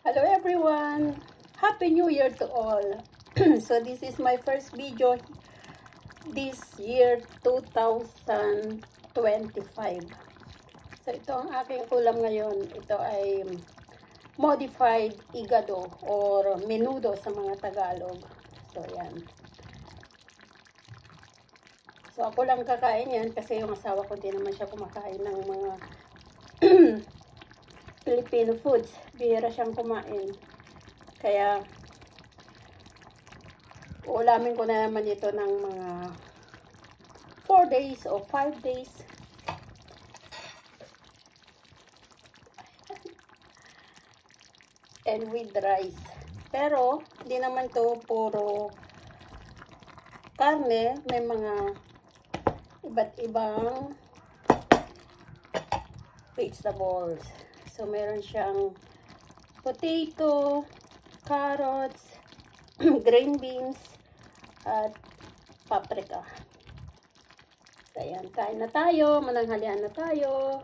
Hello everyone! Happy New Year to all! So this is my first video this year 2025. So ito ang aking ulam ngayon. Ito ay modified igado or menudo sa mga Tagalog. So yan. So ako lang kakain yan kasi yung asawa ko din naman siya kumakain ng mga Filipino foods. Bihira siyang kumain. Kaya ulamin ko na naman ito ng mga 4 days o 5 days. And with rice. Pero hindi naman to puro karne. May mga iba't ibang vegetables. So, meron siyang potato, carrots, green beans, at paprika. So, ayan. Kain na tayo. Mananghalian na tayo.